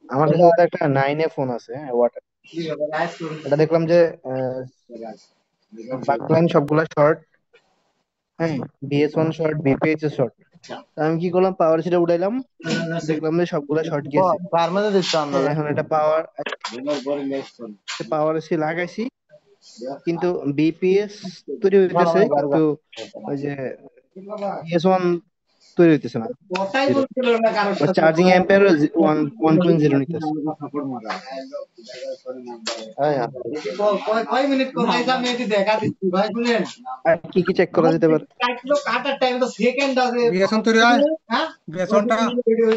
আমার কাছে তো একটা 9A ফোন আছে, হ্যাঁ, এটা দেখলাম যে বাকলাইন সবগুলা শর্ট, হ্যাঁ, BS1 শর্ট, BPH শর্ট। আমি কি করলাম, পাওয়ার সেটা উঠাইলাম, দেখলাম যে সবগুলা শর্ট গেছে। কার মধ্যে দিচ্ছ হ্যাঁ, আন্দাজে? এখন এটা পাওয়ার এসি লাগাইছি, কিন্তু বিপিএস তৈরি হইতেছে, কিন্তু ওই যে BS1 তৈরি হইতেছে না, কথাই জিরো। বলছিল না কারোর ওই সাথে। চার্জিং অ্যাম্পিয়ার 1.0 নিতেছে। সাপোর্ট মারা হ্যাঁ কয় কয় মিনিট কথা হইছে আমি এটি দেখা দিচ্ছি ভাই শুনেন। আর কি কি চেক করা আমার যেতে পারে? কাটলো কাটার টাইম তো সেকেন্ড আছে। বিএসএন তৈরি হয়, হ্যাঁ বিএসএন টা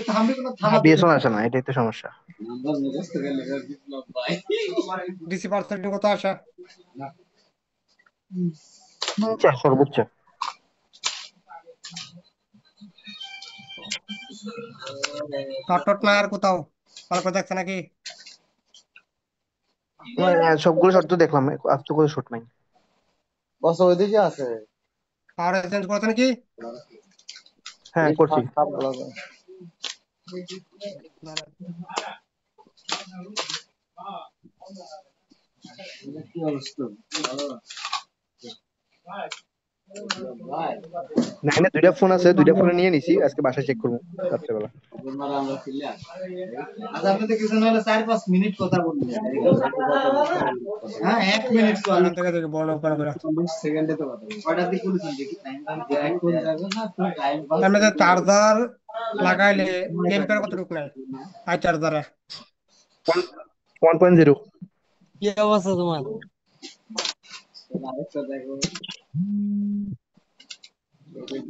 থামবি কোনো হ্যাঁ, থামাতে BS1 আসে না, এটাই তো সমস্যা। নাম্বার মুখস্থ করে লেখা বিপ্লব ভাই। ডিসি পার্সেন্ট কত আসে? সর্বোচ্চ। টট টট না আর কোথাও ভালো করে দেখছে নাকি? সবগুলো শর্ত তো দেখলাম, আর তো কোনো শর্ট নাই। বস ওইদিকে আছে। পাওয়ার চেঞ্জ করছে নাকি? হ্যাঁ, এই করছি। সব গুলো কি অবস্থা ভালো ভাই। 9-এ দুইটা ফোন আছে, দুইটা ফোনে নিয়ে নিছি, আজকে বাসায় চেক করবো রাত্রেবেলা। আমরা ক্লিয়ার। আচ্ছা আপনি তো কিছু না হলে 4-5 মিনিট কথা বলবেন। হ্যাঁ 1 মিনিট এখান চলে। থেকে দেখি বড় করে করে 40 সেকেন্ডে তো কথা বলবেন। কয়টা দিয়ে করেছেন দেখি টাইম এখন যাবে না তো টাইম পাস আমি যে করতে চার্জার লাগাইলে মনে এম্পিয়ার কাটবে। কতটুকু নাই আই চার্জারে? 1.0। কি অবস্থা তোমার? আরেকটা দেখো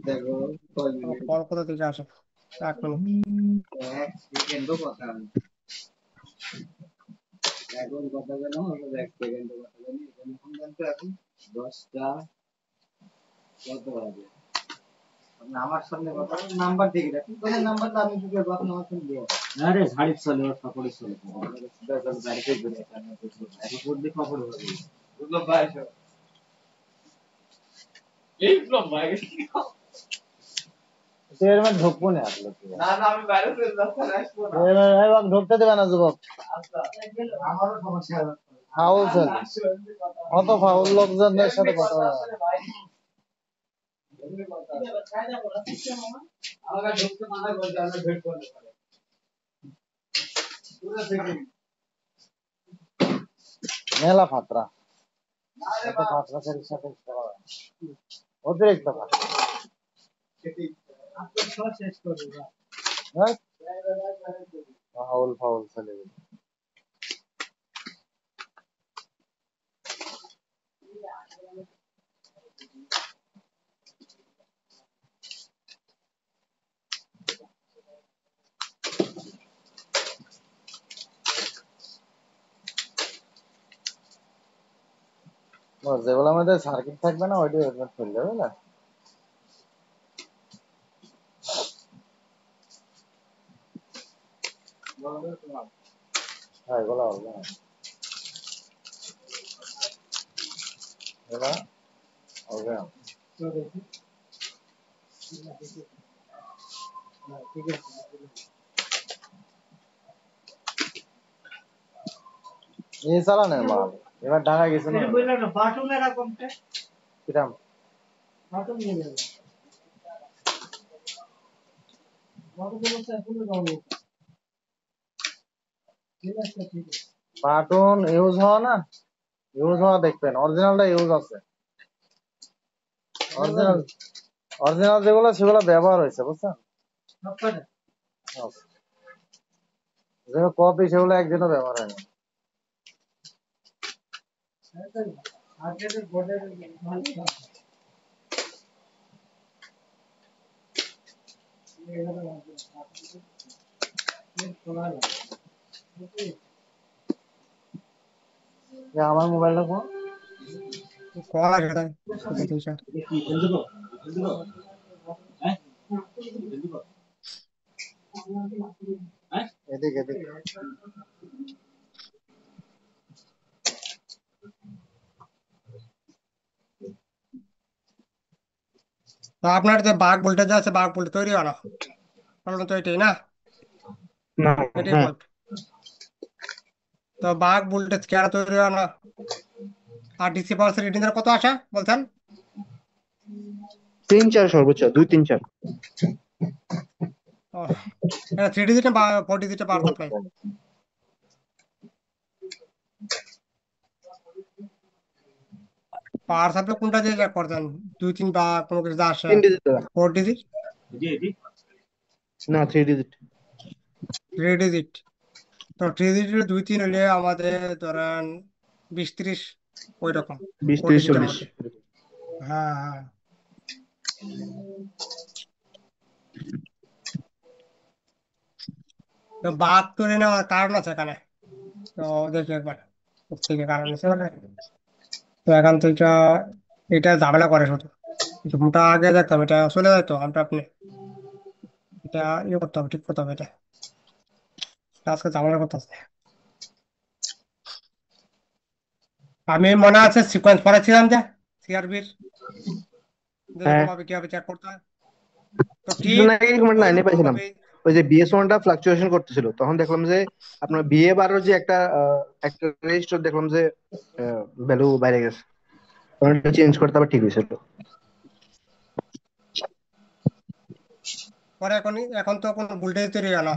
দেখো কয় মিনিট কল কত থেকে আসে? 1 মিনিট। 1 সেকেন্ডও কথা না। এখন কথা জানো আমরা 1 সেকেন্ডও কথা জানি এখন কোন জানতো এখন 10টা কত হবে আপনি আমার সামনে কথা নাম্বার দেখে রাখুন কোন নাম্বারটা আমি যদি আপনি আমার সামনে দিয়ে আরে ঝাড়ি চলে ওর কাপড়ে চলে সিধা চলে গাড়িতে ঘুরে আমি বুঝবো এখন কোন দিকে কাপড় হবে বুঝলো ভাই এই প্রবলেম ভাই এর মধ্যে ঢুকবো না আসলে না না আমি বাইরে চলে যাচ্ছি না আসবো না এই বাবা ঢুকতে দেবে না যুবক আচ্ছা আমারও সমস্যা আছে ফাউল স্যার অত ফাউল লোকজনের সাথে কথা বলা আমাকে ঢুকতে মানা করতে আমরা ভেট করতে পারি পুরো সেকেন্ড মেলা ফাতরা এত ফাতরা সাথে করা হয়। অতিরিক্ত ফাতরা আপনার সব শেষ করে দিবা হ্যাঁ ফাউল ফাউল চলে গেল যেগুলো আমাদের সার্কিট থাকবে না ওইটাই হেলমেট ফেললে হবে না হ্যাঁ এগুলো হবে না এগুলো হবে না এই চালানের মাল এবার ঢাকা গেছে না কিরাম বাটন ইউজ হওয়া না ইউজ হওয়া দেখবেন অরিজিনালটা ইউজ আছে অরিজিনাল অরিজিনাল যেগুলো সেগুলো ব্যবহার হয়েছে বুঝছেন সব। যেগুলো কপি সেগুলো একদিনও ব্যবহার হয়নি যে আমার মোবাইলটা কোন কল আসে তাই কত থেকে? এদিকে এদিকে তো আপনার যে বাঘ ভোল্টেজ আছে বাঘ ভোল্টেজ তৈরি হলো, প্রবলেম তো এটাই না, না। এটাই হ্যাঁ, ফল্ট। তো বাঘ ভোল্টেজ কেন তৈরি হয় না? আর ডিসি পাওয়ার রিডিং এর কত আসে বলছেন? 3-4 সর্বোচ্চ, 2-3-4। ও, এটা 3 ডিজিটে বা 4 ডিজিটে পাওয়ার সাপ্লাই? পাওয়ার সাপ্লাই কোনটা দিয়ে চেক করতেন? 2-3 বা কোনো কিছু যা আসে? 3 ডিজিট দাদা। 4 ডিজিট? না, 3 ডিজিট। 3 ডিজিট? তো 3 ডিজিটের 2-3 হলে আমাদের ধরেন 20-30 ওই রকম, 20, ফোর 30, ডিজিটের 40। মধ্যে। হ্যাঁ হ্যাঁ। তো বাঘ তৈরি নেওয়ার কারণ আছে এখানে, তো দেখি একবার থেকে কারণ আছে মানে। তো এখান থেকে এটা ঝামেলা করে শুধু, ঘুমটা আগে দেখতাম এটা চলে যেত আমরা আপনি, এটা ইয়ে করতে হবে, ঠিক করতে হবে এটা, আজকে ঝামেলা করতেছে। আমি মনে আছে সিকোয়েন্স পড়েছিলাম যে সিআরবির, যেরকম হ্যাঁ, ভাবে কিভাবে চেক করতে হয়, তো কিছুদিন ঠিক আগে এরকম একটা ওই 9 রকম পাইছিলাম। ভাবে। ওই যে BS1টা ফ্লাকচুয়েশন করতেছিল, তখন দেখলাম যে আপনার BA12 যে একটা রেজিস্টার দেখলাম যে ভ্যালু বাইরে গেছে, তখন এটা চেঞ্জ করতে আবার ঠিক হয়েছিল। পরে এখন তো কোনো ভোল্টেজ তৈরি হয় না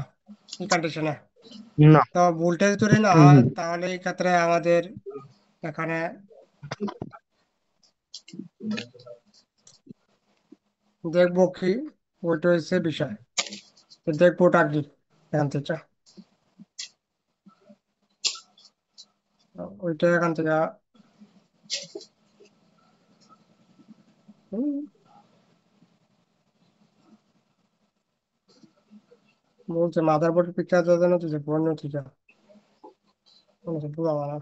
এই কন্ডিশনে। না। তো ভোল্টেজ তৈরি না হুম, হয় হুম। তাহলে এই ক্ষেত্রে আমাদের এখানে দেখবো কি, ওইটা হচ্ছে বিষয়, তো দেখবো ওটা কি এখান থেকে, ওইটা এখান থেকে হুম, বলছে মাদারবোর্ড পিকচার দেওয়ার জন্য তুই বন্য ঠিক আছে, কোনো কিছু বুঝাবো না।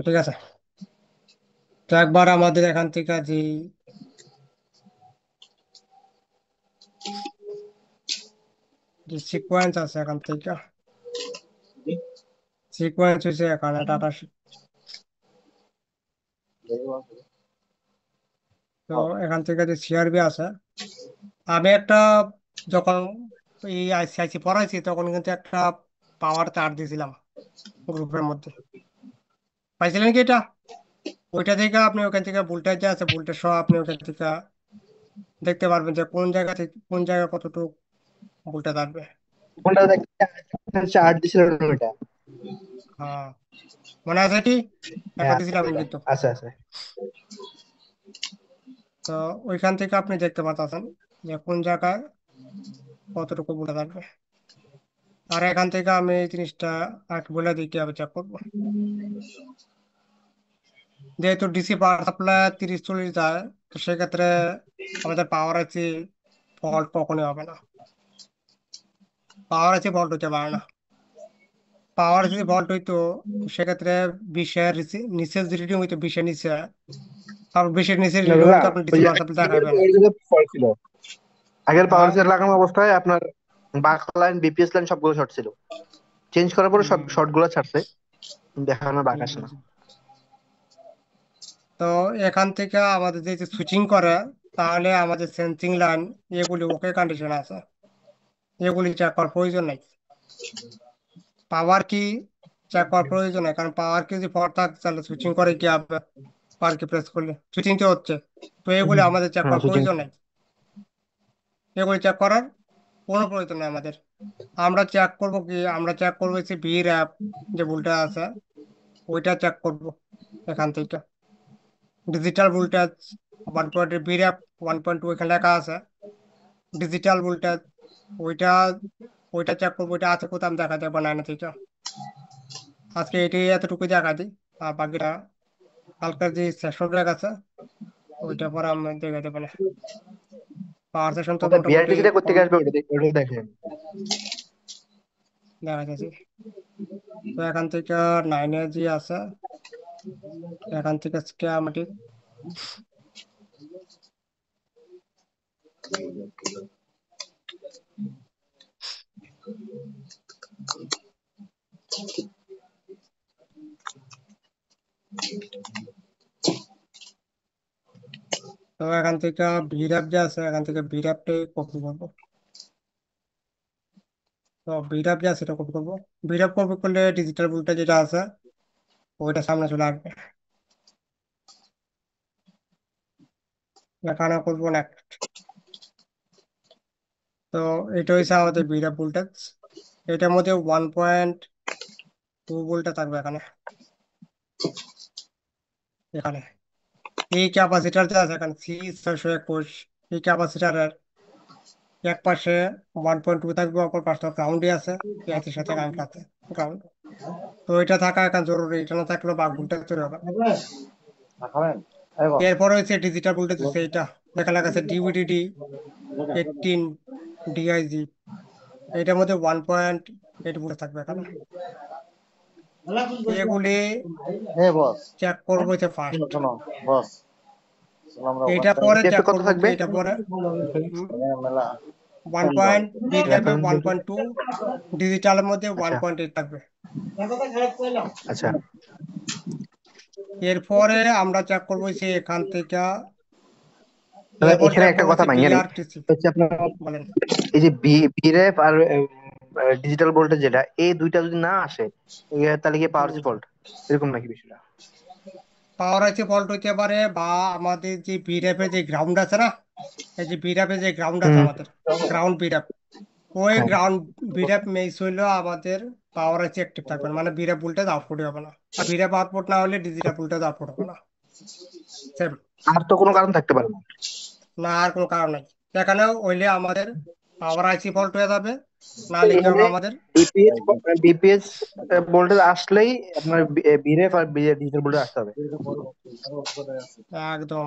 ঠিক আছে, তো একবার আমাদের এখান থেকে যে সিকোয়েন্স আছে এখান থেকে, সিকোয়েন্স হচ্ছে এখানে টাটা, তো এখান থেকে যে সিআরবি আছে, আমি একটা যখন এই আইসিআইসি পড়াইছি তখন কিন্তু একটা পাওয়ার তার দিয়েছিলাম গ্রুপের মধ্যে, পাইছিলেন কি এটা? ওইটা থেকে আপনি ওখান থেকে ভোল্টেজ যে আছে ভোল্টেজ সহ আপনি ওখান থেকে দেখতে পারবেন যে কোন জায়গা থেকে কোন জায়গায় কতটুকু ভোল্টেজ আসবে। কোনটা দেখতে চার্ট দিছিল না ওটা? হ্যাঁ, মনে আছে কি, একবার হ্যাঁ, দিয়েছিলাম ওইটা কিন্তু। আছে, আছে। তো ওইখান থেকে আপনি দেখতে পাচ্ছেন যে কোন জায়গায় কতটুকু ভোল্টেজ আসবে। আর এখান থেকে আমি এই জিনিসটা আর কি বলে দিই কিভাবে চেক করবো, যেহেতু ডিসি পাওয়ার সাপ্লাই 30-40 যায়, তো সেক্ষেত্রে আমাদের পাওয়ার আছে ফল্ট কখনোই হবে না, পাওয়ার আছে ফল্ট হতে পারে না। পাওয়ার যদি ভল্ট হইতো সেক্ষেত্রে 20-এর নিচে রিডিং হইতো, 20-এর নিচে, আর 20-এর নিচে না রিডিং দাদা, হইতো আপনার ওই ডিসি যে পাওয়ার সাপ্লাই আগের দেখাবে না। আগের যে ফল্ট ছিল, আগের পাওয়ার হ্যাঁ। সেট লাগানো অবস্থায় আপনার বাক লাইন, BPS লাইন সবগুলো শর্ট ছিল। চেঞ্জ করার পরে সব হুম, শর্ট গুলো ছাড়ছে, দেখানো বাক হুম, আসে না। হুম। তো এখান থেকে আমাদের যে সুইচিং করে, তাহলে আমাদের সেন্সিং লাইন এগুলি ওকে কন্ডিশন আছে, এগুলি চেক করার প্রয়োজন নাই। পাওয়ার কি চেক করার প্রয়োজন নাই, কারণ পাওয়ার কি যদি ফল্ট থাকে তাহলে সুইচিং করে কি হবে, পাওয়ার কি প্রেস করলে সুইচিং তো হচ্ছে, তো এগুলি আমাদের চেক হ্যাঁ, করার সুইচিং। প্রয়োজন নাই, এগুলি চেক করার কোনো প্রয়োজন নেই আমাদের। আমরা চেক করব কি, আমরা চেক করবো হচ্ছে ভি র্যাপ যে ভুলটা আছে ওইটা চেক করব এখান থেকে, ডিজিটাল ভোল্টেজ 1.2 বিরেপ 1.2 এখানে লেখা আছে ডিজিটাল ভোল্টেজ। ওইটা ওইটা চেক করবো, ওইটা আছে কোথাও আমি দেখা যাবো না ঠিক আছে। আজকে এটি এতটুকু দেখা দিই, আর বাকিটা কালকের যে সেশন ব্রেক আছে ওইটা পরে আমি দেখে দেবো না। পাওয়ার সেশন তো আমাদের মোটামুটি বিআরটিসি টা কোথেকে আসবে ওটা দেখেন। দেখা যাচ্ছে। তো এখান থেকে 9 জি আছে, এখান থেকে স্কিয়ামেটিক। তো এখান থেকে ভিরাপ যে আছে, এখান থেকে ভিরাপটাই কপি করবো। তো ভিরাপ যে আছে এটা কপি করবো। ভিরাপ কপি করলে ডিজিটাল ভোল্টেজ যেটা আছে ওইটা সামনে চলে আসবে। এখানে করবো না। তো এটা হচ্ছে আমাদের ভিরাপ ভোল্টেজ। এটার মধ্যে 1.2 ভোল্টে থাকবে এখানে। এখানে এই ক্যাপাসিটার যে আছে এখানে C621, এই ক্যাপাসিটারের এক পাশে 1.2 থাকবে, অপর পাশটা গ্রাউন্ডে আছে, পেঁয়াজের সাথে কানেক্ট আছে গ্রাউন্ড। তো এটা থাকা এখন জরুরি, এটা না থাকলে বাঘ ভোল্টেজ চলে যাবে। খাবেন? এই বস। এরপর হচ্ছে ডিজিটাল ভোল্টেজ হচ্ছে এইটা, লেখা লেখা আছে DVDD18 DIG। এটার মধ্যে 1.8 ভোল্ট থাকবে এখানে। এগুলি এই বস। চেক করবো যে ফার্স্ট, শোনো শোনো বস। শোনো, আমরা এইটা ওখানে পরে বিটিএফ চেক এ কত করবো কি থাকবে এটা পরে মেলা ওয়ান পয়েন্ট বিটিএফে রেফারেন্স বলতে? 1.2, ডিজিটালের মধ্যে ওয়ান আচ্ছা পয়েন্ট এইট থাকবে। আচ্ছা। এরপরে আমরা চেক করবো যে এখান থেকে, তাহলে এরপর এখানে চেক একটা করবো কথা যে ভাঙিয়ে নেই, বিআরটিসি। হচ্ছে আপনার বলেন। এই যে বিরেফ আর ডিজিটাল ভোল্টেজ যেটা, এই দুইটা যদি না আসে তাহলে কি পাওয়ার ফল্ট, এরকম নাকি বিষয়টা? পাওয়ার আছে ফল্ট হইতে পারে, বা আমাদের যে বিরেপে যে গ্রাউন্ড আছে না, এই যে বিরাপে যে গ্রাউন্ড আছে হুম। আমাদের, গ্রাউন্ড বিরাপ, ওই হ্যাঁ। গ্রাউন্ড বিরাপ মিস হইলেও আমাদের পাওয়ার আছে অ্যাক্টিভ থাকবে না, মানে বিরাপ ভোল্টেজ আউটপুট হবে না। আর বিরাপ আউটপুট না হলে ডিজিটাল ভোল্টেজ আউটপুট হবে না। সেম। আর তো কোনো কারণ থাকতে পারে না। না, আর কোনো কারণ নাই। এখানে হইলে আমাদের পাওয়ার আইসি ফল্ট হয়ে যাবে, নাহলে কি হবে এখানে আমাদের। ডিপিএস ভোল্টেজ আসলেই আপনার বিরেফ আর ডিজিটাল ভোল্টেজ আসতে হবে। একদম।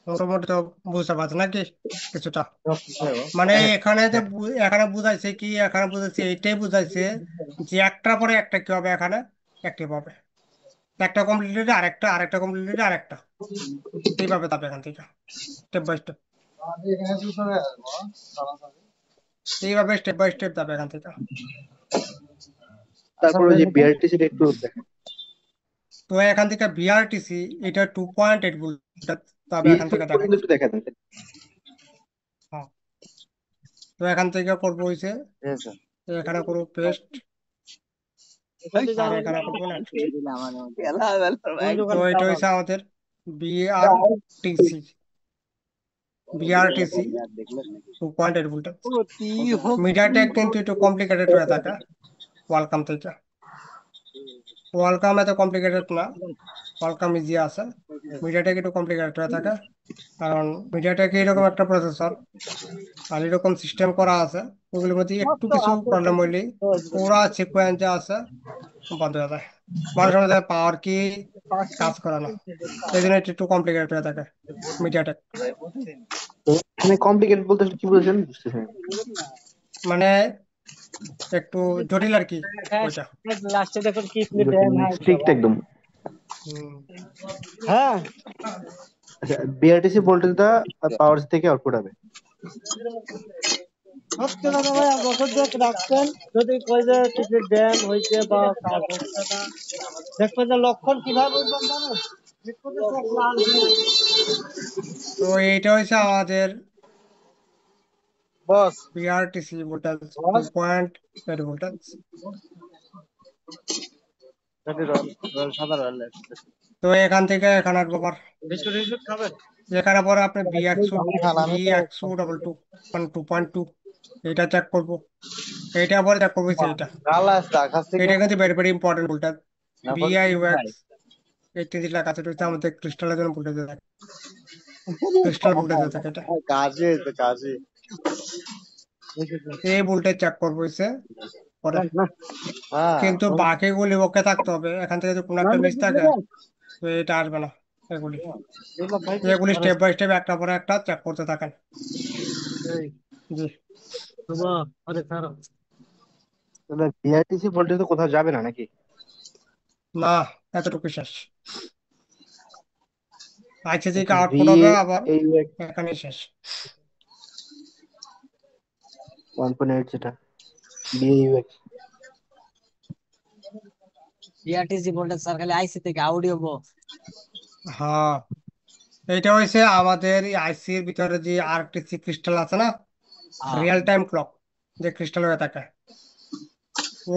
মোটামুটি তো বুঝতে পারছি নাকি কিছুটা। মানে হ্যাঁ এখানে যে হ্যাঁ। এখানে বুঝাইছে কি, এখানে বুঝাইছে এইটাই বুঝাইছে যে একটার পরে একটা কি হবে এখানে অ্যাক্টিভ হবে। একটা কমপ্লিটেড আরেকটা, আরেকটা কমপ্লিটেড আরেকটা, এইভাবে যাবে এখান থেকে স্টেপ বাই স্টেপ। এইভাবে স্টেপ বাই স্টেপ যাবে এখান থেকে। তারপরে যে বিআরটিসি টা একটু দেখেন। তো এখান থেকে বিআরটিসি এটা 2.8 ভোল্ট যাবে এখান বিএসপি থেকে দেখাই। পর্যন্ত একটু দেখা দেন। হ্যাঁ। তো এখান থেকে করবো হয়েছে, এখানে করবো পেস্ট, আর এখানে করবো নেক্সট। তো এটা হয়েছে আমাদের বিআরটিসি, বিআরটিসি 2.8 ভোল্ট। মিডিয়াটেক কিন্তু একটু কমপ্লিকেটেড হয়ে থাকে ওয়ালকাম থেকে। ওয়ালকাম এত কমপ্লিকেটেড না, ওয়ালকাম ইজি আছে। মিডিয়াটেক একটু কমপ্লিকেটেড হয়ে থাকে, কারণ মিডিয়াটেক এরকম একটা প্রসেসর আর এরকম সিস্টেম করা আছে, ওগুলোর মধ্যে একটু কিছু প্রবলেম হইলেই পুরা সিকোয়েন্স যা আছে বন্ধ হয়ে যায়। মানুষ মধ্যে পাওয়ার কি কাজ করে না, এই জন্য এটা একটু কমপ্লিকেটেড হয়ে থাকে মিডিয়াটেক। তো এখানে কমপ্লিকেটেড বলতে আসলে কি বুঝেছেন বুঝতেছেন? মানে একটু জটিল আর কি ওইটা। স্ট্রিক্ট একদম। হুম। আচ্ছা, বিআরটিসি ভোল্টেজটা পাওয়ার থেকে আউটপুট হবে। তো এইটা হচ্ছে আমাদের বস বিআরটিসি ভোল্টেজ বস 2.8 ভোল্টেজ। সাদা রয়্যাল। তো এখান থেকে এখানে আসবো পর, বিস্কুট টিস্কুট খাবেন? এখানে পরে আপনি আপনি খান, আমি তো BX222 মানে 2.2 এটা চেক করবো, এইটা পরে চেক করবো এইটা। গালাসটা কাছ থেকে এটা কিন্তু ভেরি ভেরি ইম্পর্টেন্ট ভুলটা, না পরে ভাই। BIUX 83 লেখা আছে, এটা হচ্ছে আমাদের ক্রিস্টালের জন্য ভুলটা থাকে, ক্রিস্টাল ভুলটা থাকে এটা। কাজে তো কাজে। এই ভুলটা চেক করবো হচ্ছে পরে, হ্যাঁ কিন্তু বাকিগুলি ওকে থাকতে হবে, এখান থেকে যদি কোনো একটা মিস থাকে তো এটা আসবে না। এগুলি এগুলি স্টেপ বাই স্টেপ একটা পরে একটা চেক করতে থাকেন। জি। তাহলে ভিআরটিসি ভোল্টেজ তো কোথাও যাবে না নাকি? না, এতটুকু শেষ, আইসি থেকে আচ্ছা, আউটপুট হবে আবার VAUX এখানে শেষ। 1.8 যেটা VAUX। বিআরটিসি ভোল্টেজ স্যার খালি আইসি থেকে অডিও বক্স। হ্যাঁ, এইটা হয়েছে আমাদের আইসির ভিতরে যে আরটিসি ক্রিস্টাল আছে না, রিয়েল টাইম ক্লক যে ক্রিস্টাল হয়ে থাকে,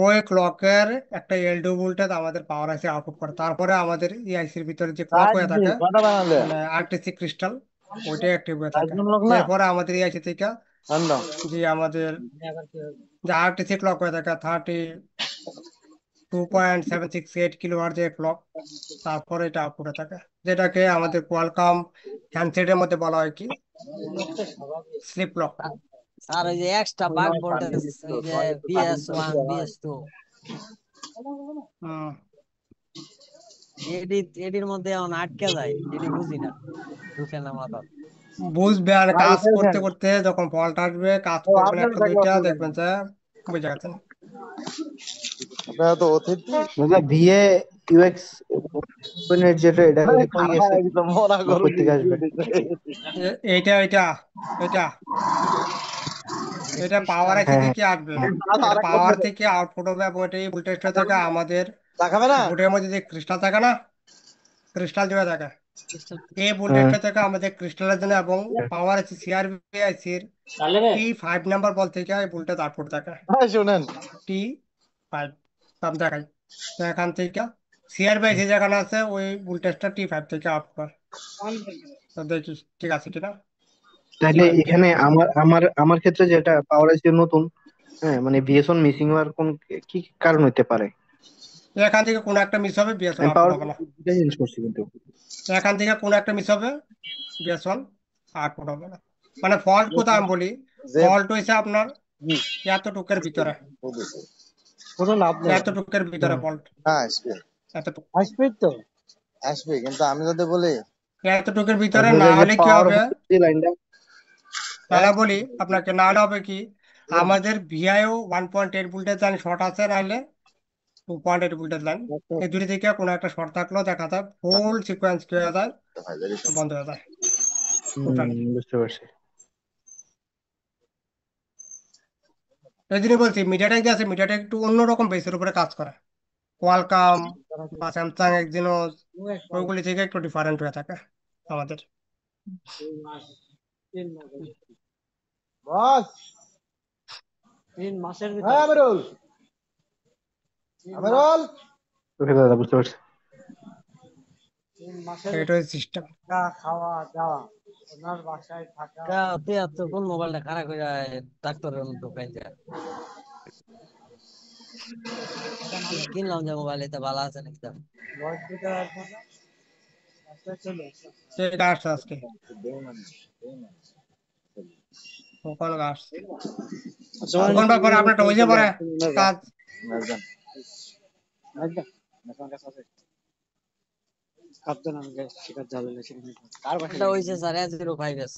ওই ক্লকের একটা এলডিও ভোল্টেজ আমাদের পাওয়ার আইসি আউটপুট করে, তারপরে আমাদের এই আইসির ভিতরে যে ক্লক হয়ে থাকে কটা বানালে? মানে আরটিসি ক্রিস্টাল, ওইটাই অ্যাক্টিভ হয়ে থাকে। চারজন লোক না? এরপরে আমাদের এই আইসি থেকে আনলাম। যে আমাদের যে আরটিসি ক্লক হয়ে থাকে 32.768 কিলো যে ক্লক, তারপরে এটা আউটপুটে থাকে, যেটাকে আমাদের কোয়ালকম হ্যান্ডসেটের মধ্যে বলা হয় কি স্লিপ ক্লক। স্যার ওই যে এক্সট্রা বাগ ভোল্টেজ, ওই যে BS1 BS2 এটির মধ্যে এখন আটকে যায়, এটি বুঝি না, ঢুকে না মাথা। বুঝবে আর ভাই কাজ উঠেছেন? করতে করতে যখন ফল্ট আসবে, কাজ ও করবেন আপনার একটা থাকলে দুইটা, অসুবিধা দেখবেন নেই। যে বুঝে গেছেন। আপনারা তো অতিথি। দাদা VAUX 1.8 যেটা, এটা এটা কই খারাপ গেছে একদম মনে বা করুন। কই থেকে আসবে? এইটা এইটা এটা এটা পাওয়ার আইসি হ্যাঁ, হ্যাঁ। থেকে আসবে, এটা পাওয়ার থেকে আউটপুট হবে, এবং এটা এই ভোল্টেজটা থেকে আমাদের চা খাবে না? বোর্ডের মধ্যে যে ক্রিস্টাল থাকে না, ক্রিস্টাল যেটা থাকে, এই হ্যাঁ, ভোল্টেজটা থেকে আমাদের ক্রিস্টালের জন্য এবং পাওয়ার আইসি CRB আইসির T5 নাম্বার বল থেকে এই ভোল্টেজ আউটপুট থাকে, হ্যাঁ শুনেন। T5 নাম দেখাই। তো এখান থেকে CRB আইসি যেখানে আছে ওই ভোল্টেজটা T5 থেকে আউটপুট হয়। তো দেখি ঠিক আছে কিনা। তাহলে এখানে আমার আমার আমার ক্ষেত্রে যেটা পাওয়ার আইসি নতুন, হ্যাঁ, মানে VS1 মিসিং হওয়ার কোন কি কারণ হতে পারে? এখান থেকে কোনো একটা মিস হবে, BS1 আমি আউটপুট পাওয়ার হবে না। দুটা চেঞ্জ করছি কিন্তু। এখান থেকে কোনো একটা মিস হবে, BS1 আউটপুট হবে না। মানে ফল্ট কোথায় আমি বলি, যে ফল্ট হয়েছে আপনার এতটুকের ভিতরে, কোনো লাভ নেই। এতটুকের ভিতরে হুম। ফল্ট, হ্যাঁ আসবে। এতটুকু, আসবে তো। আসবে কিন্তু আমি যদি বলি এতটুকুর ভিতরে তারপরে না যে হলে কি পাওয়ার হবে, যে লাইনটা, তাহলে বলি আপনাকে, না হলে হবে কি, আমাদের VIO 1.8 ভোল্টেজ লাইন শর্ট আছে, নাহলে 2.8 ভোল্টেজ লাইন, এই দুটি থেকে কোনো একটা শর্ট থাকলেও দেখা যায় ফুল সিকোয়েন্স কি হয়ে যায়, বন্ধ হয়ে যায় টোটালি। বুঝতে পারছি। এই জন্য বলছি মিডিয়াটেক যে আছে, মিডিয়াটেক একটু অন্যরকম বেসের উপরে কাজ করে, কোয়ালকাম বা স্যামসাং এক্সিনোস ওইগুলি থেকে একটু ডিফারেন্ট হয়ে থাকে আমাদের। বস 3 মাসের হ্যাঁ ভিতরে আমিরুল। আমিরুল ওকে দাদা, বুঝতে পারছি। 3 মাসের এটা হচ্ছে সিস্টেম। খাওয়া দাওয়া ওনার বাসায় থাকা। তুই আর তোর কোন মোবাইলটা খারাপ করে ডাক্তারের ঢুকাই যায়। কিনলাম যে মোবাইল, এটা ভালো আছে নাকি দাম? বয়স দিতে পারবো না। বাসায় চলে আসো। এটা আসছে আজকে, ওখানে আসছে, ওখান ব্যাপারে আপনার ওই যে পরে কাজ। এটা হয়েছে স্যার S05S,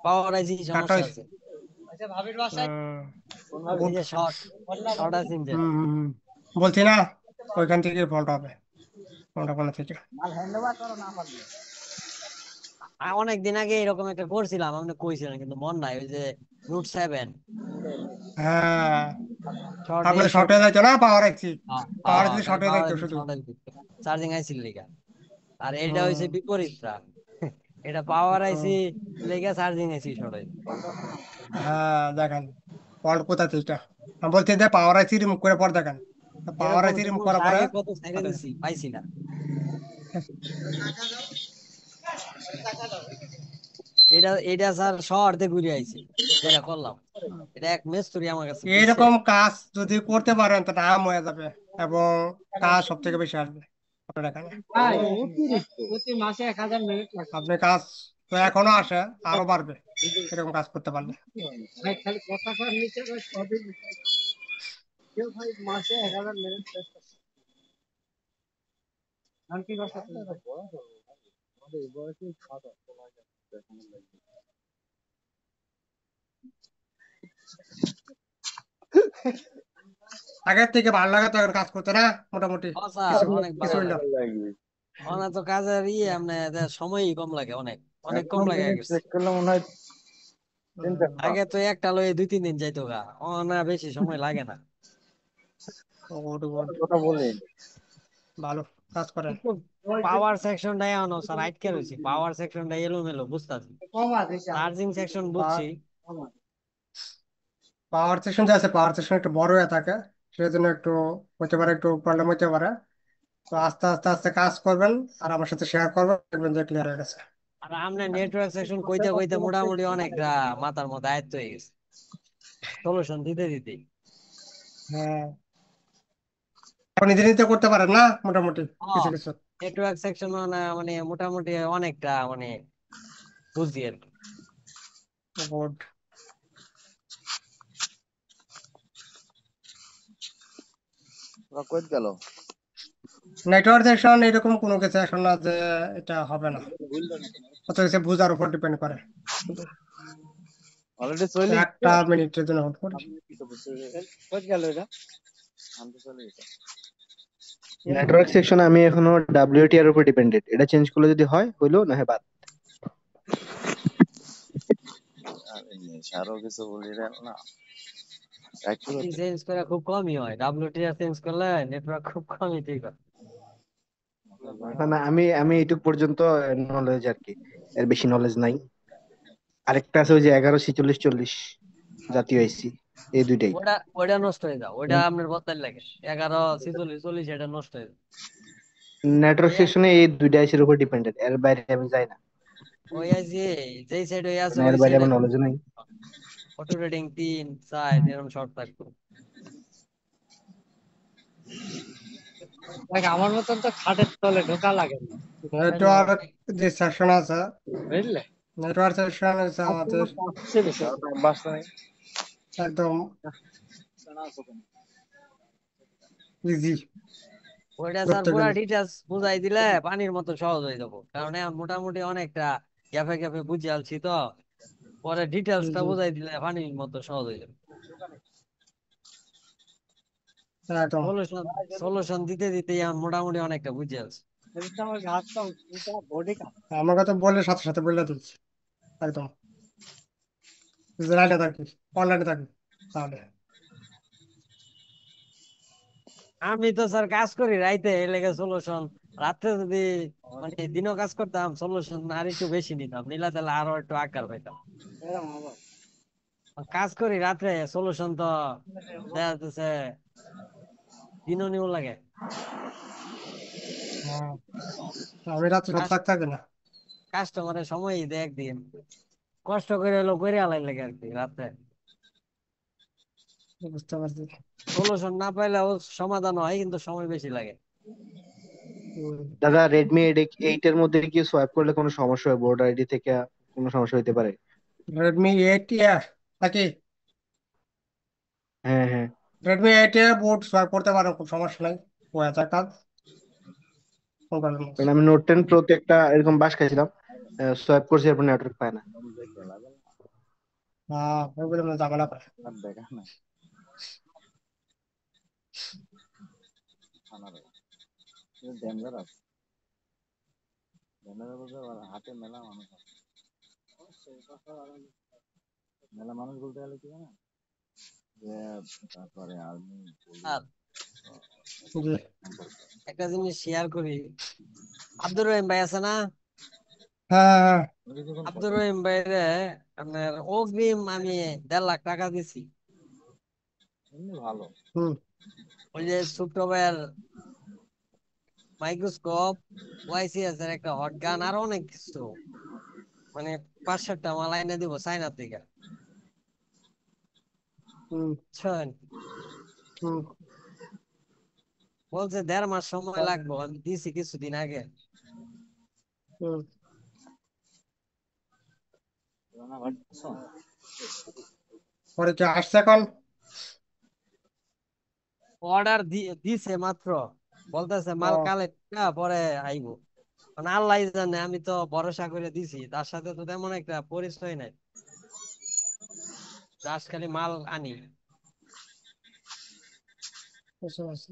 পাওয়ার আইসি কাটটা সমস্যা হয়েছে। আছে, এই গুড। যে শর্ট শর্ট আছে যে। বলছি না, ওইখান থেকে ফল্ট হবে, কোনটা কোনো থেকে। অনেকদিন আগে এরকম একটা করছিলাম, আপনি কইছিলেন কিন্তু মন নাই, ওই যে Note 7 হ্যাঁ, শর্ট, এই তারপরে শর্ট শর্ট। হয়ে যাইতো না পাওয়ার আইসি, পাওয়ার আইসি খালি শর্ট হয়ে পাওয়ার যাইতো আইসি শুধু। শর্ট আছে, চার্জিং আইসি লেগা। আর এটা হয়েছে হুম, বিপরীতটা, এটা পাওয়ার আইসি লেগা চার্জিং আইসি শর্ট হয়েছে। হ্যাঁ দেখেন ফল্ট কোথা থেকে, আমি বলছি যে পাওয়ার আইসি রিমুভ করে পর দেখেন পাওয়ার এরকম আইসি রিমুভ করার সমস্যা পরে আগে কত ছেড়ে আরে, দিছি, পাইছি না। এটা এটা স্যার শহরতে ঘুরে আইছি, যেটা করলাম, এটা এক মেস্তুরি আমার কাছে দিচ্ছে। এইরকম কাজ যদি করতে পারেন তো টাকা হয়ে যাবে এবং কাজ সব থেকে বেশি আসবে আপনার এখানে। ভাই প্রতি মাসে 1000 মিনিট লাগবে। আপনি কাজ তো এখনো আসে, আরো বাড়বে এরকম কাজ করতে পারলে। ভাই খালি কথা কর নিচে কই সবই লিখে। কেউ ভাই মাসে 1000 মিনিট শেষ করছে। আমি কি কথা আমাদের এই বয়সে খাওয়া দাওয়া আগের থেকে ভালো লাগে তো এখন কাজ করতে না মোটামুটি ও স্যার কিছু অনেক কিছু ভালো হইলো। লাগে। আমার তো কাজের আপনি সময়ই কম লাগে, অনেক অনেক কম এখন লাগে থেকে আগে। চেক করলে মনে হয় চিন্তা আগে তো একটা লয়ে 2-3 দিন যাইতো গা, ও না বেশি সময় লাগে না। গুড গুড, কথা বলি ভালো কাজ করেন। কিন্তু পাওয়ার সেকশনটা এখনো স্যার আটকে রয়েছে, পাওয়ার সেকশনটা এলোমেলো বুঝতেছি। কম আছে চার্জিং সেকশন বুঝছি। কম আছে। পাওয়ার সেকশন যে আছে, পাওয়ার সেকশন একটু বড় হয়ে থাকে, সেই জন্য একটু হতে পারে, একটু প্রবলেম হতে পারে। তো আস্তে আস্তে আস্তে কাজ করবেন আর আমার সাথে শেয়ার করবেন, দেখবেন যে ক্লিয়ার হয়ে গেছে। আর আমরা নেটওয়ার্ক সেকশন কইতে কইতে মোটামুটি অনেকটা মাথার মধ্যে আয়ত্ত হয়ে গেছে, সলিউশন দিতে দিতে। হ্যাঁ, এখন নিজে নিজে করতে পারেন না মোটামুটি কিছু কিছু। নেটওয়ার্ক সেকশন মানে মোটামুটি অনেকটা মানে বুঝি আর কি। গুড। কই গেল নেটওয়ার্ক সেকশন এরকম কোনো কিছু এখন না যে এটা হবে না, কত কিছু বুঝার উপর ডিপেন্ড করে। অলরেডি চলে একটা মিনিটের জন্য হোল্ড করি। কই গেল এটা আমি তো চলে গেছে নেটওয়ার্ক সেকশনে আমি এখনো ডাব্লিউটি এর উপর ডিপেন্ডেন্ট, এটা চেঞ্জ করলে যদি হয় হইলো, না হয় বাদ। আরে আরো কিছু বলি রে না অ্যাকচুয়ালি চেঞ্জ করে খুব কমই হয়, ডাব্লিউটিআর চেঞ্জ করলে নেটওয়ার্ক খুব কমই ঠিক হয়। না না, আমি আমি এইটুক পর্যন্ত নলেজ আর কি, এর বেশি নলেজ নাই। আরেকটা আছে ওই যে 114640 জাতীয় আইসি, এই দুইটাই। ওটা ওটা নষ্ট হয়ে যাও, ওটা আপনার বদলার লাগে 114640, এটা নষ্ট হয়ে যায়। নেটওয়ার্ক ওই সেকশনে এই দুইটা আইসির উপর ডিপেন্ডেন্ট, এর বাইরে আমি যাই না, ওই আছে, যেই সাইড হয়ে আছে কারণ এর ওই বাইরে সাইডে আমার নলেজ নাই। অটো রেটিং 3-4 এরকম শর্ট থাকতো। দেখ আমার মতন তো খাটের তলে ঢোকা লাগে না নেটওয়ার্ক যে সেকশন আছে, বুঝলে নেটওয়ার্ক সেকশন হচ্ছে আর আমাদের কোনো পাচ্ছে বেশি বাসটা নেই একদম ইজি। ওইটা স্যার করতে পুরা গেলে ডিটেলস বুঝাই দিলে পানির মতো সহজ হয়ে যাবো, কারণ এখন মোটামুটি অনেকটা গ্যাপে গ্যাপে বুঝে আলছি তো, পরে ডিটেলসটা জি, বুঝাই দিলে পানির মতো সহজ হয়ে যাবে। একদম। সলিউশন সলিউশন দিতে দিতে এখন মোটামুটি অনেকটা বুঝে আলছি। আমার ঘাসটা বডি কাপ আমাকে তো বলে সাথে সাথে বলে দিচ্ছি একদম, লাইনে থাকি, অনলাইনে থাকি তাহলে। আমি তো স্যার কাজ করি রাইতে, এর লেগে সলিউশন রাত্রে যদি মানে দিনও কাজ করতাম, সলিউশন আর একটু বেশি নিতাম, নিলা তাহলে আরো একটু আকার পাইতাম। এরকম আবার কাজ করি রাত্রে, সলিউশন তো দেখা যাচ্ছে দিনও নিউ লাগে। হ্যাঁ, আমি রাত্রে সব থাকি না। কাস্টমারের সময় দেয় একদিন, কষ্ট করে হলো করে আলাই লাগে আর কি রাত্রে। বুঝতে পারছি। সলিউশন না পাইলেও সমাধান হয়, কিন্তু সময় বেশি লাগে। দাদা, রেডমি 8 এর মধ্যে কি সোয়াইপ করলে কোনো সমস্যা হয়? বোর্ড আইডি থেকে কোনো সমস্যা হতে পারে? রেডমি 8 নাকি? হ্যাঁ হ্যাঁ। রেডমি 8 বোর্ড সোয়াইপ করতে পারো, খুব সমস্যা নাই, হয়ে যায় কাজ মোবাইলের মধ্যে। কারণ আমি নোট 10 প্রোতে একটা এরকম বাস খাইছিলাম, সোয়াইপ করছি, এরপর নেটওয়ার্ক পায় না। হ্যাঁ, ওইগুলো মধ্যে ঝামেলা করে। আর দেখা না থানারে ডেঞ্জারাস ডেঞ্জারাস বলতে হাতে মেলা মানুষ আছে মেলা মানুষ বলতে গেলে কি জানো যে তারপরে আর্মি পুলিশ আর জি। একটা জিনিস শেয়ার করি, আব্দুর রহিম ভাই আছে না? হ্যাঁ হ্যাঁ আব্দুর রহিম ভাইরে আপনার অগ্রিম আমি 1.5 লাখ টাকা দিছি। এমনি ভালো হুম, ওই যে ছোট্ট ভাইয়ের মাইক্রোস্কোপ, ওয়াইসিএস এর একটা হট গান, আরো অনেক কিছু, মানে 5-7টা মাল আইনা দিব চায়না থেকে, হুম বুঝছেন? হুম বলছে 1.5 মাস সময় লাগবে, আমি দিছি কিছুদিন আগে। হুম। পরে কি আসছে এখন? অর্ডার দিছে মাত্র, বলতেছে মাল ও কালেক্ট পরে আইবো। মানে আল্লাহ জানে, আমি তো ভরসা করে দিছি, তার সাথে তো তেমন একটা পরিচয় নাই, জাস্ট খালি মাল আনি। বুঝতে পারছি।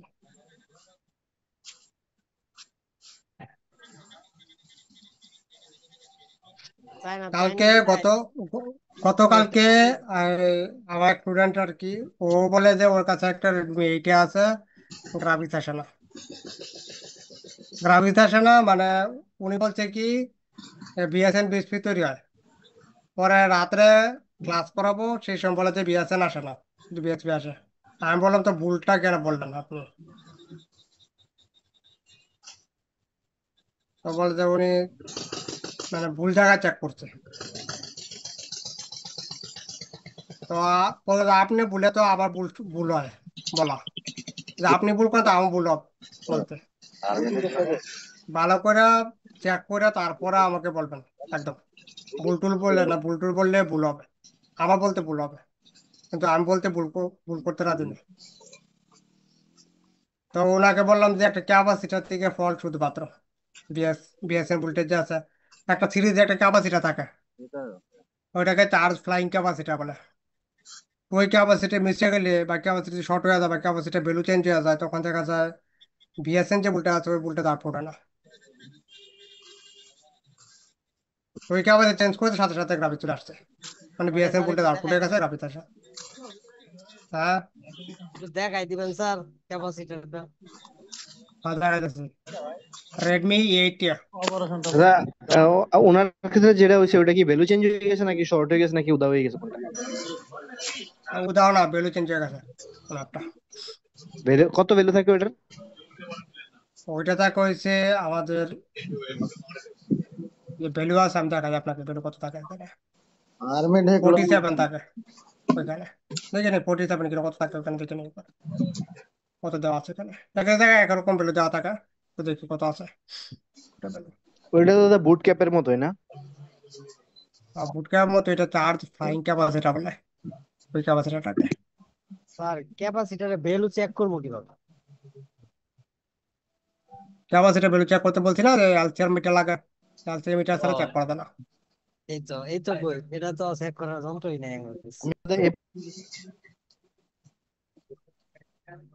চায়না কালকে চাইনিজ এটা খুবই একটা গতকালকে কম। আমার স্টুডেন্ট আর কি, ও বলে যে ওর কাছে একটা রেডমি এইটে আছে, গ্রাফিক্স আসে না। গ্রাফিক্স আসে না মানে উনি বলছে কি বিএসএন বিএসপি তৈরি হয়। পরে রাত্রে ক্লাস করাবো, সেই সময় বলে যে বিএসএন আসে না, শুধু বিএসপি আসে। আমি বললাম তো ভুলটা কেন বললেন আপনি? তো বলে যে উনি মানে ভুল জায়গায় চেক করছে। তো বলে যে আপনি ভুলে তো আবার ভুল ভুল হয় বলা, যে আপনি ভুল করেন তো আমি ভুল বলতে। ভালো করে চেক করে তারপরে আমাকে বলবেন একদম। ভুল টুল বললে না, ভুল টুল বললে ভুল হবে, আমার বলতে ভুল হবে, কিন্তু আমি বলতে ভুল করতে রাজি নেই। তো ওনাকে বললাম যে একটা ক্যাপাসিটার থেকে ফল্ট শুধুমাত্র, বিএস বিএসএন ভোল্টেজ যে আছে, একটা সিরিজে একটা ক্যাপাসিটার থাকে, ওইটাকে চার্জ ফ্লাইং ক্যাপাসিটার বলে। ওই ক্যাপাসিটি মিশে গেলে বা ক্যাপাসিটি শর্ট হয়ে যায় বা ক্যাপাসিটি ভ্যালু চেঞ্জ হয়ে যায়, তখন দেখা যায় বিএসএন যে ভোল্টেজ আছে ওই ভোল্টেজ আর পড়ে না। ওই ক্যাপাসিটি চেঞ্জ করতে সাথে সাথে গ্রাফিক চলে আসছে, মানে ওইটা বিএসএন স্যার ভোল্টেজ একটু আউটপুট দেখাই হয়ে গেছে, দিবেন, গ্রাফিক আসে। হ্যাঁ, একটু দেখাই দিবেন স্যার ক্যাপাসিটরটা। দেখা যাচ্ছে রেডমি এইট। দাদা, ওনার ক্ষেত্রে যেটা হয়েছে ওটা কি ভ্যালু চেঞ্জ হয়ে গেছে নাকি শর্ট হয়ে গেছে নাকি উদা হয়ে গেছে কোনটা? উদাহরণ ভ্যালু চেঞ্জ হয়ে গেছে ওনারটা। ভ্যালু কত ভ্যালু থাকে ওটার? ওইটা দেখা হয়েছে আমাদের যে ভ্যালু আছে, আমি দেখা যায় আপনাকে ভ্যালু কত থাকে এখানে। আর্মি ঢেকলো 47 থাকে ওইখানে, দেখে নিন 47 কিলো কত থাকে ওখানে, দেখে নিন একবার কত দেওয়া আছে এখানে। দেখা যায় একরকম ভ্যালু দেওয়া থাকে, তো দেখি কত আছে ওটা value। ওইটা তো দাদা বুট ক্যাপের মতোই না? আর বুটক্যাপ মতো এটা চার্জ ফ্লাইং ক্যাপাসিটি বলে, ওই ক্যাপাসিটারটাকে। স্যার ক্যাপাসিটরের ভ্যালু চেক করবো কিভাবে? ক্যাপাসিটি ভ্যালু চেক করতে বলছি না, যে এলসিআর মিটার লাগে, এলসিআর মিটার ছাড়া চেক ও, করা যায় না। এই তো কই, এটা তো চেক করার যন্ত্রই নেই আমার কাছে। আমি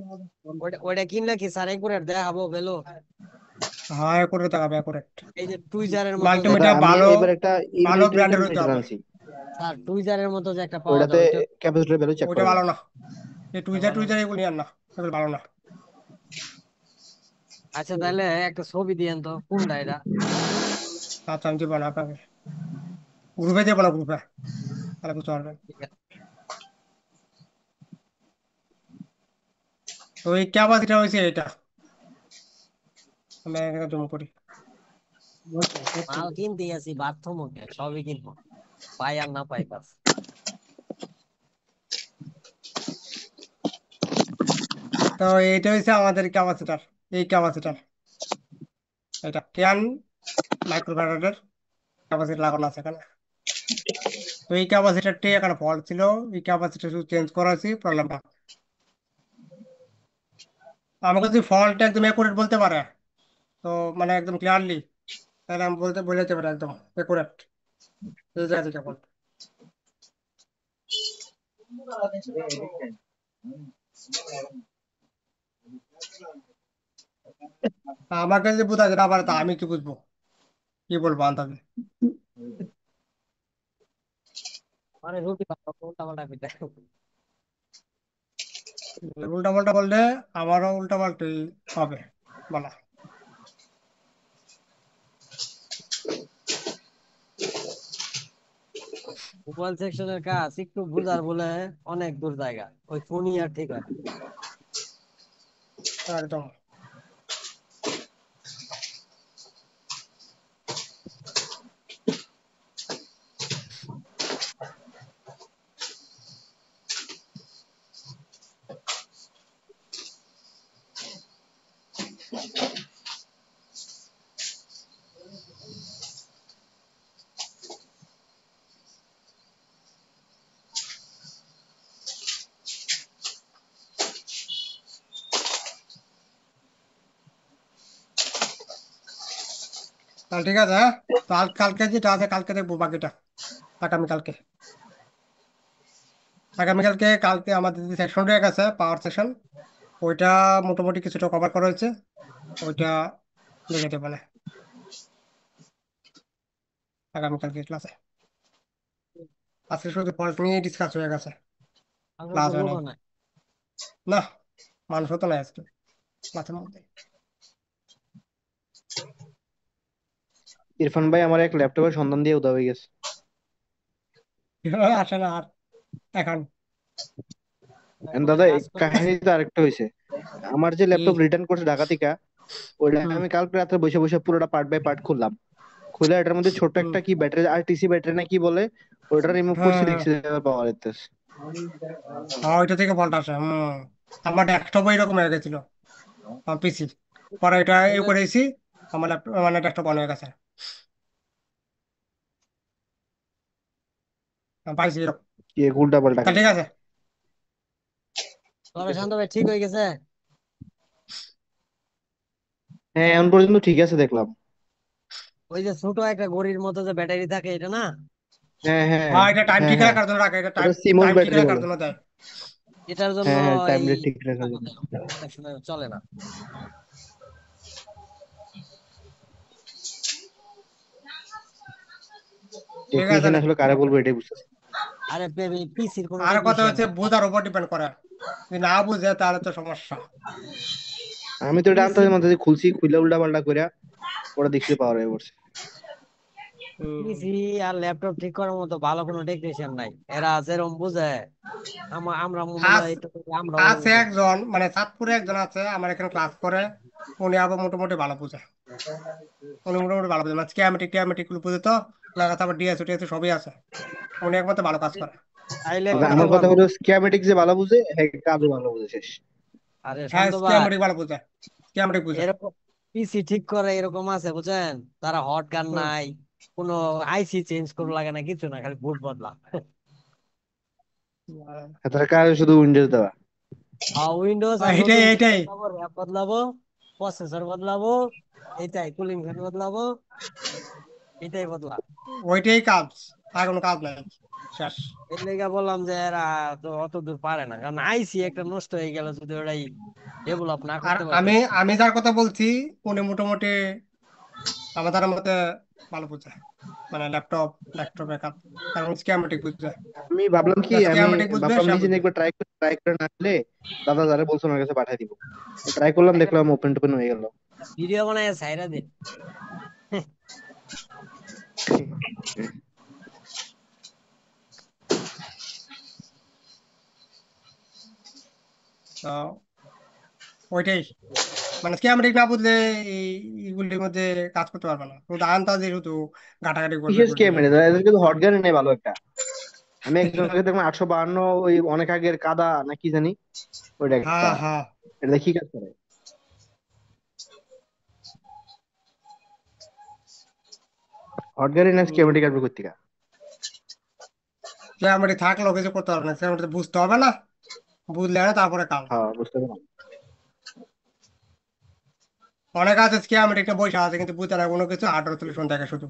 দাদা ওইটা ওইটা কিনলে কি স্যার একুরেট দেখাবো ভ্যালু? হ্যাঁ করে দেখাবে করে। এই যে টুইজারের মতো যে দাদা মাল্টিমিটার আমি ভালো, এবার একটা ভালো ইউনিটের ব্র্যান্ডের হইতে মিটার হবে। আনছি, স্যার টুইজারের মতো যে একটা পাওয়া যায় ওইটাতে ওইটা। ক্যাপাসিটর ভ্যালু চেক ওইটা করা ভালো যায়। না, এই এটা টুইজার ভালো না? টুইজার এগুলো নিয়ে না, এগুলো ভালো না। আচ্ছা তাহলে একটা ছবি দিয়েন তো, কোনটা এটা? আচ্ছা আমি দিব না আপনাকে, গ্রুপে দিব না, গ্রুপে তাহলে বুঝতে পারবেন। ঠিক আছে। তো এই ক্যাপাসিটি হয়েছে এটা, আমি এখানে জুম করি। মাল কিনতে গেছি বাথরুমে, সবই কিনবো, পাই আর না পাই বাস। তো এইটা হয়েছে আমাদের ক্যাপাসিটার, এই ক্যাপাসিটার, এটা 10 মাইক্রোফ্যারাডের ক্যাপাসিটি লাগানো আছে এখানে। তো এই ক্যাপাসিটারটি এখানে ফল্ট ছিল, এই ক্যাপাসিটার শুধু চেঞ্জ করা হয়েছে, প্রবলেমটা আমাকে যদি ফল্ট একদম একুরেট বলতে পারে, তো মানে একদম ক্লিয়ারলি, তাহলে আমি বলে যেতে পারি একদম একুরেট এই জায়গা থেকে ফল্ট। আমাকে যদি বোঝা যেতে পারে তা আমি কি বুঝবো, কি বলবো আন্দাজে। মানে রুটি বানাবো, উল্টা পাল্টা পিঠা। উল্টা পাল্টা বললে আমারও উল্টা পাল্টাই হবে বলা। মোবাইল সেকশনের কাজ একটু বুঝার বলে অনেক দূর জায়গা, ওই ফোনই আর ঠিক হয় না। একদম। তাহলে ঠিক আছে, হ্যাঁ। তো কালকে যেটা আছে কালকে দেখবো বাকিটা, আগামীকালকে। কালকে আমাদের যে সেকশন রয়ে গেছে পাওয়ার সেকশন, ওইটা মোটামুটি কিছুটা কভার করা হয়েছে, ওইটা দেখে দেবো না আগামীকালকে ক্লাসে। আজকে শুধু ফল্ট নিয়ে ডিসকাস হয়ে গেছে, আমরা তো ক্লাস হয় নাই। লোকও নাই। না, মানুষ তো নাই আজকে ক্লাসের মধ্যে। ইরফান ভাই আমার এক ল্যাপটপের সন্ধান দিয়ে উদা হয়ে গেছে। আসে না আর এখন। And কোনো দাদা এই কাজ করে না কাহিনী তো আরেকটা হয়েছে। আমার যে কি? ল্যাপটপ রিটার্ন করছে ঢাকা থেকে, ওইটা হুম আমি কালকে রাত্রে বসে বসে পুরোটা পার্ট বাই পার্ট খুললাম। খুলে এটার মধ্যে ছোট্ট হুম। একটা কি ব্যাটারি, আর টিসি ব্যাটারি না কি বলে, ওইটা রিমুভ হ্যাঁ করছি, হ্যাঁ দেখছি পাওয়ার যেতেছে। হ্যাঁ, ওইটা থেকে ফল্ট আসে। আমার ডেস্কটপ এরকম হয়ে গেছিল, পিসি। পরে এটা এ তাহলে করেছি, আমার ল্যাপটপ মানে ডেস্কটপ অন হয়ে গেছে। পাইছি এরকম। কি এক উল্টা পাল্টা তা কাজ। ঠিক আছে। তবে শান্ত ভাই ঠিক হয়ে গেছে। হ্যাঁ এখন পর্যন্ত ঠিক আছে দেখলাম। ওই যে ছোট একটা ঘড়ির মতো যে ব্যাটারি থাকে, এটা না? হ্যাঁ হ্যাঁ হ্যাঁ, এটা টাইম হ্যাঁ ঠিক হ্যাঁ, রাখার জন্য রাখে, এটা টাইম ওটা সিমন্স টাইম ঠিক ব্যাটারি রাখার বলে। জন্য দেয়। এটার জন্য হ্যাঁ হ্যাঁ, টাইম এই রেট ঠিক রাখার ইয়া জন্য। দেয়, অনেক সময় চলে না। ঠিক আছে টেকনিশিয়ান তাহলে, আসলে কারে ওকে। বলবো এটাই বুঝতেছি। আরে পিসির কোনো আর কথা টেকনিশিয়ান হচ্ছে নাই। বোঝার উপর ডিপেন্ড করে, যদি না বুঝে তাহলে তো সমস্যা। আমি তো এটা পিসি আনতে মাঝে খুলছি, খুলে উল্টা পাল্টা করে ওরা দেখছি পাওয়ার হয়ে পড়ছে। হুম। পিসি আর ল্যাপটপ ঠিক করার মতো ভালো কোনো টেকনিশিয়ান নাই। এরা যেরকম বুঝে, আমরা মনে আজ হয় এটা থেকে আমরা ওরকম আছে বুঝি। একজন, মানে চাঁদপুরে একজন আছে আমার এখানে ক্লাস করে, উনি আবার মোটামুটি ভালো বুঝে। উনি মোটামুটি ভালো বুঝে, মানে স্কিয়ামেটিক গুলো বুঝে তো, ওনার কাছে আবার ডিএসও টিএসও সবই আছে। উনি একমাত্র ভালো কাজ করে। চাইলে তবে করতে আমার কথা পারবো। হলো স্কিমাটিক যে ভালো বুঝে, হ্যাঁ কাজও ভালো বুঝে শেষ। আরে হ্যাঁ, শান্ত ভাই, স্কিয়ামেটিক ভালো বুঝে, স্কিয়ামেটিক বুঝে। এরকম পিসি ঠিক করে এরকম আছে বুঝছেন, তারা হট গান হুম। নাই, কোনো আইসি চেঞ্জ করা লাগে না, কিছু না, খালি বুট বদলা। তার কাজ শুধু উইন্ডোজ দেওয়া। উইন্ডোজ আর এইটাই নতুন এইটাই বদলাবো, র্যাপ বদলাবো, প্রসেসর বদলাবো, এইটাই কুলিং ফ্যান বদলাবো, এটাই বদলা। ওইটাই কাজ, আর কোনো কাজ নাই, শেষ। এর লেগে বললাম যে এরা তো অত দূর পারে না, কারণ আইসি একটা নষ্ট হয়ে গেল যদি ওরাই ডেভেলপ না আর করতে পারতো। আমি আমি যার কথা বলছি, উনি মোটামুটি আমাদের মতে ভালো বুঝে, মানে ডেস্কটপের কাজ, কারণ স্কিয়ামেটিক বুঝে। আমি ভাবলাম কি, আমি স্কিয়ামেটিক বুঝবে ভাবলাম সে নিজে নিয়ে বুঝবে। একবার ট্রাই করে না আসলে দাদা যারা বলছে ওনার কাছে পাঠিয়ে দিব। ট্রাই করলাম, একটা দেখলাম ওপেন টোপেন হয়ে গেল। ভিডিও বানায় ছাইরা দিন। তো ওইটাই, মানে স্কিয়ামেটিক না বুঝলে এই এইগুলির মধ্যে কাজ করতে পারবে না, শুধু আন্তাজে শুধু ঘাটাঘাটি করবে কিসের এগুলির স্ক্যাম মধ্যে। এটা, এদের কিন্তু হট গান নেই ভালো একটা। আমি একজনকে দেখলাম 852, ওই অনেক আগের কাদা না কি জানি, ওইটা একটা। হ্যাঁ হ্যাঁ, এটা কি কাজ করে? হট গান না স্ক্যামেটিক আসবে কোথা থেকে? স্কিয়ামেটিক থাকলেও কিছু করতে পারবে না, স্কিয়ামেটিক বুঝতে হবে না, বুঝলে না তারপরে কাজ। হ্যাঁ বুঝতে পারলাম। অনেক আছে স্কিয়ামেটিক বৈশা আছে কিন্তু বুঝতে না কোনো কিছু, হার্ডওয়্যার সলিউশন দেখে শুধু,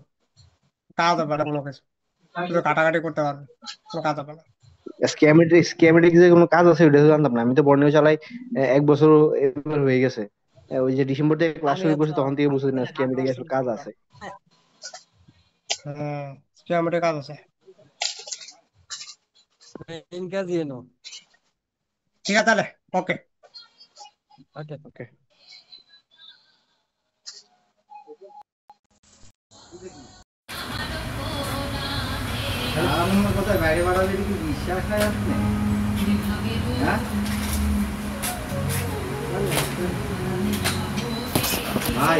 কাজ হবে না কোনো কিছু, শুধু কাটাকাটি করতে পারবে, কোনো কাজ হবে না। স্ক্যামেটিক যে কোনো কাজ আছে ওটা তো জানতাম না। আমি তো বর্ণিও চালাই, 1 বছর এবার হয়ে গেছে। ওই যে ডিসেম্বর থেকে ক্লাস আমি শুরু করছে হচ্ছে তখন থেকে বুঝতে না স্ক্যামেটিক আসলে কাজ হার্ডওয়্যার। আছে। হ্যাঁ, স্কিয়ামেটিক কাজ আছে। মেইন কাজই এনো। ঠিক আছে তাহলে, ওকে। ওকে। ওকে। আমার কোথায় বাইরে বাড়ালে কি বিশ্বাস হয় আপনি? হ্যাঁ ভাই